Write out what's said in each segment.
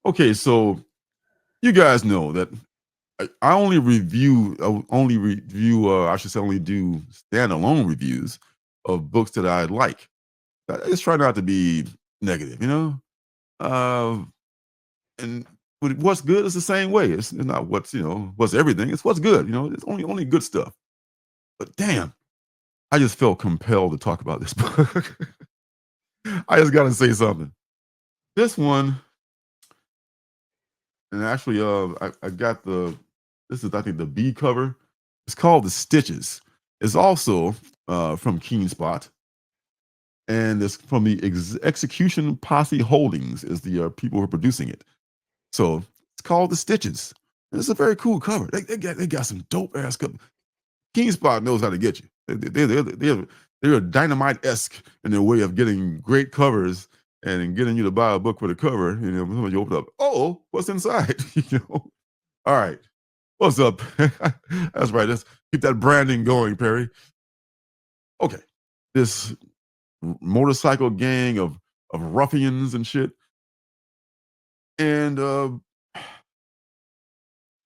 Okay, so you guys know that I only review, I should say, only do standalone reviews of books that I like. I just try not to be negative, you know. Uh, and what's good is the same way. It's not what's everything. It's what's good. You know, it's only good stuff. But damn, I just felt compelled to talk about this book. I just got to say something. This one, and actually, I got this is, I think, the B cover. It's called The Stitches. It's also from Keen Spot, and it's from the Execution Posse Holdings, is the people who are producing it. So it's called The Stitches. And it's a very cool cover. They got some dope ass cover. Keen Spot knows how to get you. They're dynamite esque in their way of getting great covers and getting you to buy a book for the cover. You know, when you open up, oh, what's inside? You know. All right, what's up? That's right. Let's keep that branding going, Perry. Okay, this motorcycle gang of ruffians and shit, and I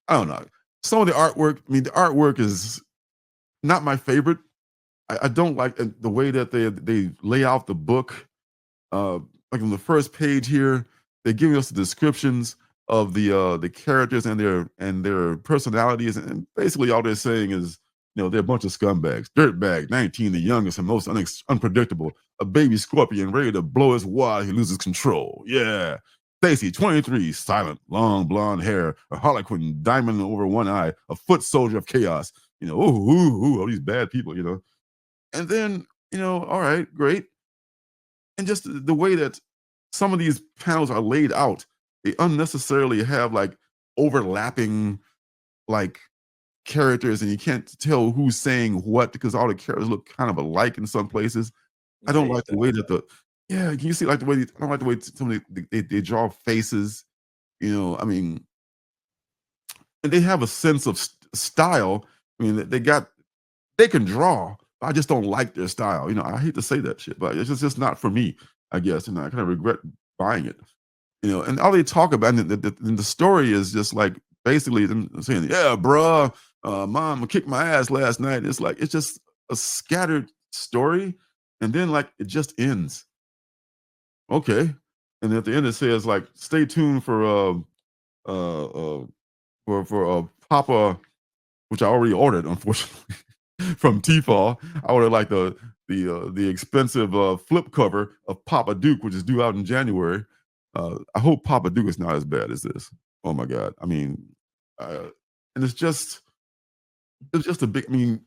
don't know. Some of the artwork. I mean, the artwork is not my favorite. I don't like the way that they lay out the book. Like on the first page here, they're giving us the descriptions of the characters and their personalities, and basically all they're saying is, you know, they're a bunch of scumbags, dirtbag, 19, the youngest and most unpredictable, a baby scorpion ready to blow his wad, he loses control. Yeah. Stacy, 23, silent, long blonde hair, a harlequin, diamond over one eye, a foot soldier of chaos. You know, all these bad people, you know. And then, you know, all right, great. And just the way that some of these panels are laid out, they unnecessarily have like overlapping like characters, and you can't tell who's saying what because all the characters look kind of alike in some places. I Yeah, don't it like the way does. that can you see like the way I don't like the way some of they draw faces. You know, I mean, and they have a sense of style. I mean, they can draw. I just don't like their style. You know, I hate to say that shit, but it's just not for me, I guess. And I kind of regret buying it. You know, and all they talk about, and the story is just like basically them saying, "Yeah, bruh, mom kicked my ass last night." It's like it's just a scattered story, and then like it just ends. Okay, and at the end it says like, "Stay tuned for uh, uh Papa," which I already ordered, unfortunately, from Tfal. I ordered like the expensive flip cover of Papa Duke, which is due out in January. I hope Papa Duke is not as bad as this. Oh my God! I mean, and it's just a big. I mean,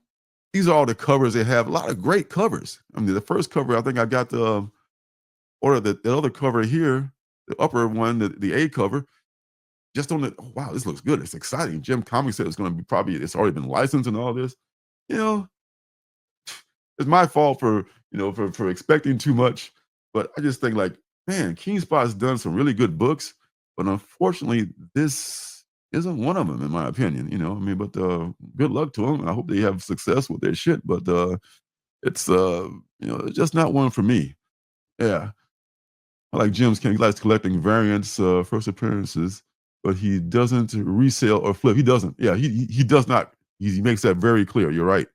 these are all the covers they have. A lot of great covers. I mean, the first cover I think I got the order the other cover here, the upper one, the A cover. Just on the, oh, wow, this looks good. It's exciting. Jim Comics said it's going to be probably, it's already been licensed and all this. You know, it's my fault for, for expecting too much. But I just think like, man, King Spot's done some really good books, but unfortunately, this isn't one of them, in my opinion. You know, I mean, but good luck to them. I hope they have success with their shit. But it's it's just not one for me. Yeah, I like Jim's King. He likes collecting variants, first appearances, but he doesn't resell or flip. He doesn't. Yeah, he does not. He makes that very clear. You're right.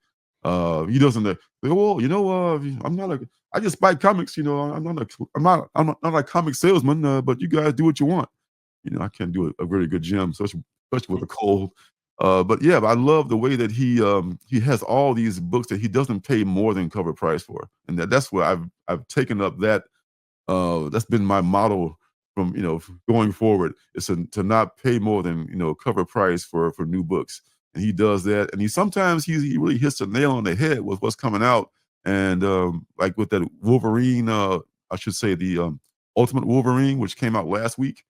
He doesn't. Well, I'm not a. I just buy comics. You know, I'm not a comic salesman. But you guys do what you want. You know, I can't do a very good Jim, especially with a cold. But yeah, but I love the way that he has all these books that he doesn't pay more than cover price for, and that's where I've taken up that that's been my motto from going forward is to not pay more than cover price for new books. And he does that, and he really hits the nail on the head with what's coming out. And like with that Wolverine, I should say the Ultimate Wolverine, which came out last week.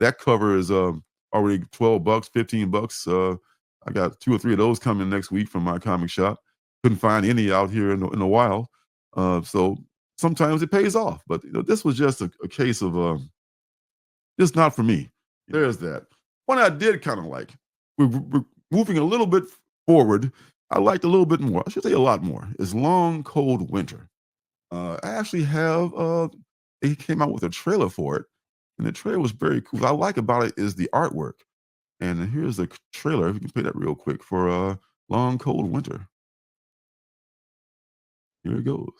That cover is already $12, $15. I got 2 or 3 of those coming next week from my comic shop. Couldn't find any out here in a while. So sometimes it pays off. But this was just a case of just not for me. There's that. One I did kind of like. We're moving a little bit forward. I liked a little bit more. I should say a lot more. Is Long Cold Winter. I actually have. They came out with a trailer for it, And the trailer was very cool. What I like about it is the artwork. And here's the trailer. If you can play that real quick for Long Cold Winter. Here it goes.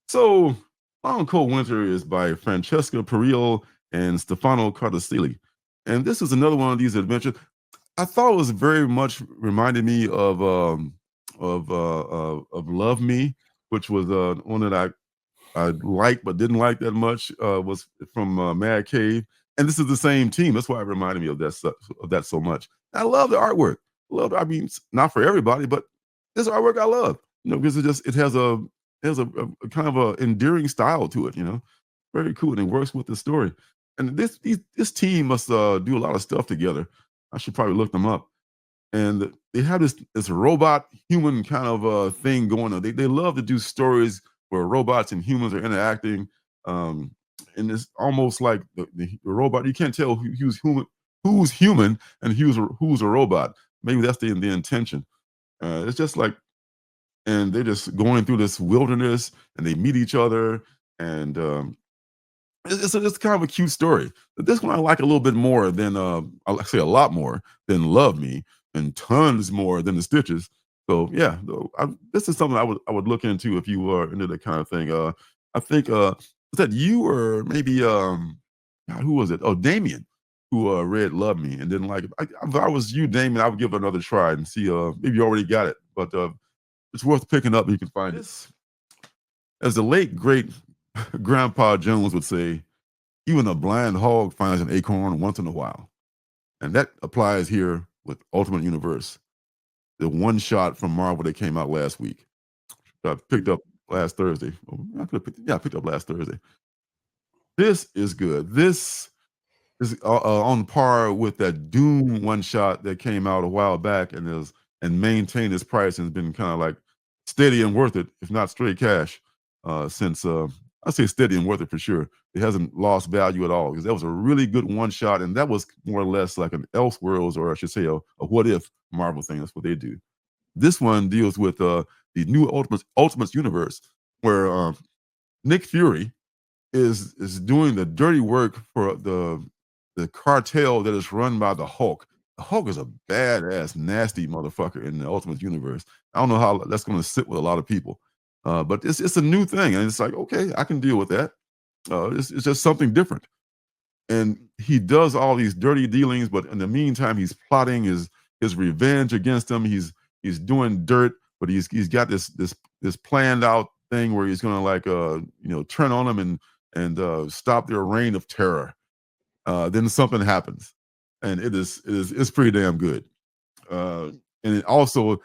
So, Long Cold Winter is by Francesca Perillo and Stefano Cartasilli. And this is another one of these adventures. I thought it was very much reminded me of Love Me, which was one that I liked but didn't like that much. Was from Mad Cave, and this is the same team. That's why it reminded me of that so much. I love the artwork. I mean, it's not for everybody, but this artwork I love. Because it has a kind of a endearing style to it. Very cool, and it works with the story. And this team must do a lot of stuff together. I should probably look them up. And they have this robot human kind of thing going on. They love to do stories where robots and humans are interacting, and it's almost like the robot. You can't tell who's human and who's a robot. Maybe that's the intention. It's just like, and they're just going through this wilderness, and they meet each other, and it's kind of a cute story. But this one I like a little bit more than I like say a lot more than Love Me, and tons more than the Stitches. So yeah, this is something I would look into if you are into that kind of thing. I think was that you or maybe God, who was it? Oh, Damien, who read Love Me and didn't like it. If I was you, Damien, I would give it another try and see. Maybe you already got it, but it's worth picking up if you can find it. As the late great Grandpa Jones would say, even a blind hog finds an acorn once in a while. And that applies here with Ultimate Universe, the one shot from Marvel that came out last week. I picked up last Thursday. I picked up last Thursday. This is good. This is on par with that Doom one shot that came out a while back and maintained its price and has been kind of like steady and worth it, if not straight cash, since I say steady and worth it for sure. It hasn't lost value at all because that was a really good one shot, and that was more or less like an Elseworlds, or I should say a what if Marvel thing. That's what they do. This one deals with the new Ultimates universe, where Nick Fury is doing the dirty work for the cartel that is run by the Hulk. The Hulk is a badass, nasty motherfucker in the Ultimate Universe. I don't know how that's going to sit with a lot of people, but it's a new thing, and it's like, okay, I can deal with that. It's just something different, and he does all these dirty dealings, but in the meantime, he's plotting his revenge against them. He's doing dirt, but he's got this planned out thing where he's going to like turn on them and stop their reign of terror. Then something happens, and it's pretty damn good. And it also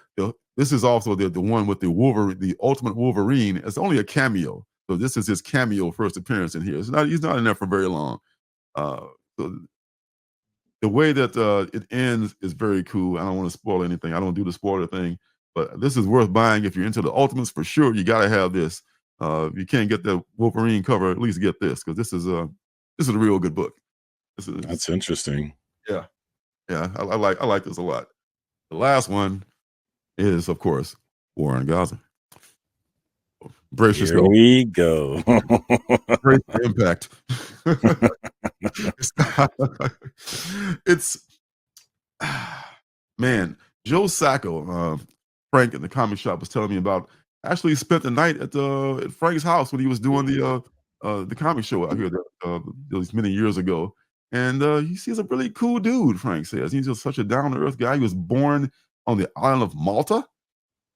this is also the one with the Wolverine, the Ultimate Wolverine. It's only a cameo, so this is his cameo first appearance in here. He's not in there for very long. So the way that it ends is very cool. I don't want to spoil anything. I don't do the spoiler thing, but this is worth buying if you're into the Ultimates for sure. You got to have this. If you can't get the Wolverine cover, at least get this, because this is a real good book. That's interesting. Yeah, yeah, I like this a lot. The last one is, of course, War on Gaza. Brace Here yourself. we go. Brace for impact. It's man, Joe Sacco, Frank in the comic shop was telling me about. Actually, spent the night at Frank's house when he was doing the the comic show out here that those many years ago, and he's a really cool dude. Frank says he's just such a down to earth guy. He was born on the island of Malta.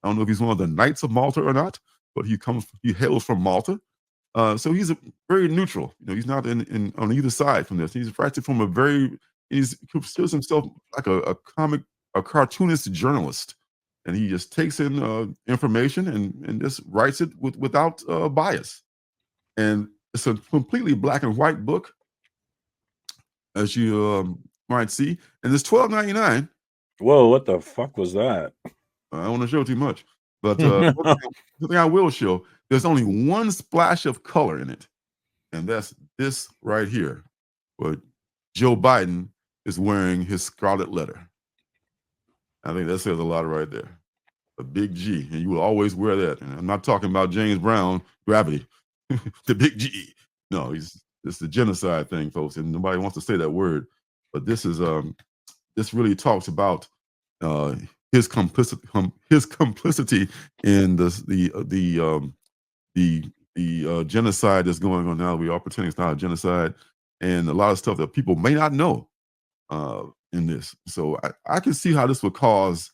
I don't know if he's one of the Knights of Malta or not, but he hails from Malta. So he's very neutral. He's not in on either side from this. He's actually from a very he considers himself like a cartoonist journalist, and he just takes in information and just writes it without bias. And it's a completely black and white book, as you might see, and it's $12.99. Whoa, what the fuck was that? I don't want to show too much, but one thing I will show, there's only one splash of color in it, and that's this right here, where Joe Biden is wearing his scarlet letter. I think that says a lot right there. A big G, and you will always wear that. And I'm not talking about James Brown, Gravity, the big G. No, it's the genocide thing, folks, and nobody wants to say that word. But this really talks about uh, his complicity in the genocide that's going on now. We are pretending it's not a genocide, and a lot of stuff that people may not know in this. So I can see how this would cause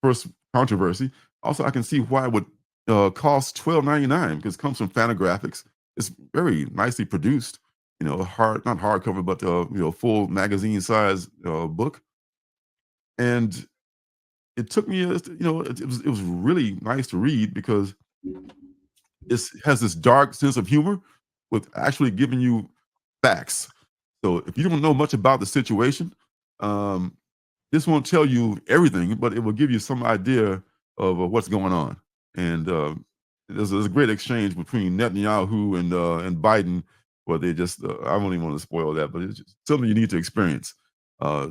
first controversy. Also, I can see why it would cost $12.99 because it comes from Fantagraphics. It's very nicely produced. Not hardcover, but full magazine size book. And it took me, it was really nice to read because it has this dark sense of humor with actually giving you facts. So if you don't know much about the situation, um, this won't tell you everything, but it will give you some idea of what's going on. And there's a great exchange between Netanyahu and Biden, where they just I don't even want to spoil that, but it's just something you need to experience. I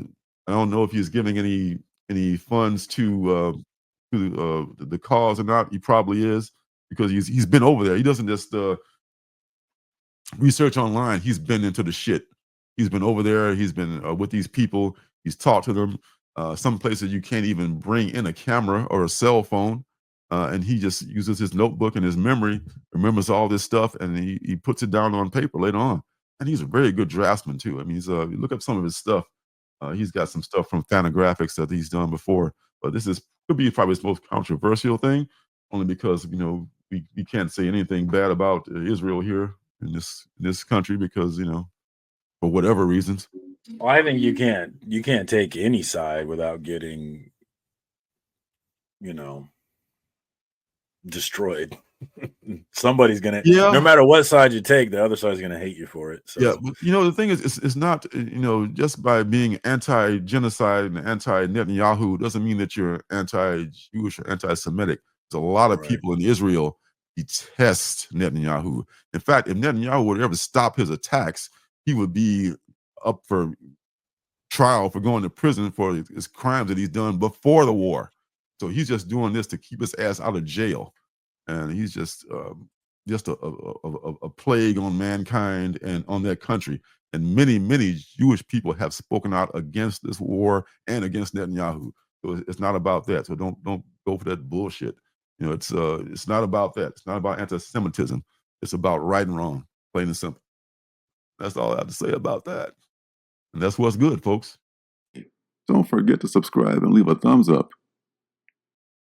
don't know if he's giving any funds to the cause or not. He probably is because he's been over there. He doesn't just research online. He's been into the shit. He's been over there. He's been with these people. He's talked to them. Some places you can't even bring in a camera or a cell phone. And he just uses his notebook and his memory, remembers all this stuff, and he puts it down on paper later on. And he's a very good draftsman too. I mean, you look up some of his stuff. He's got some stuff from Fantagraphics that he's done before. But could be probably his most controversial thing, only because we can't say anything bad about Israel here in this country because for whatever reasons. Well, I think you can't take any side without getting destroyed. Somebody's gonna, no matter what side you take, the other side's gonna hate you for it. So. Yeah, but the thing is, it's not just by being anti-genocide and anti-Netanyahu doesn't mean that you're anti-Jewish or anti-Semitic. There's a lot of people in Israel detest Netanyahu. In fact, if Netanyahu would ever stop his attacks, he would be up for trial for going to prison for his crimes that he's done before the war. So he's just doing this to keep his ass out of jail, and he's just a plague on mankind and on that country. And many Jewish people have spoken out against this war and against Netanyahu. So it's not about that. So don't go for that bullshit. It's not about that. It's not about anti-Semitism. It's about right and wrong, plain and simple. That's all I have to say about that. And that's what's good, folks. Don't forget to subscribe and leave a thumbs up.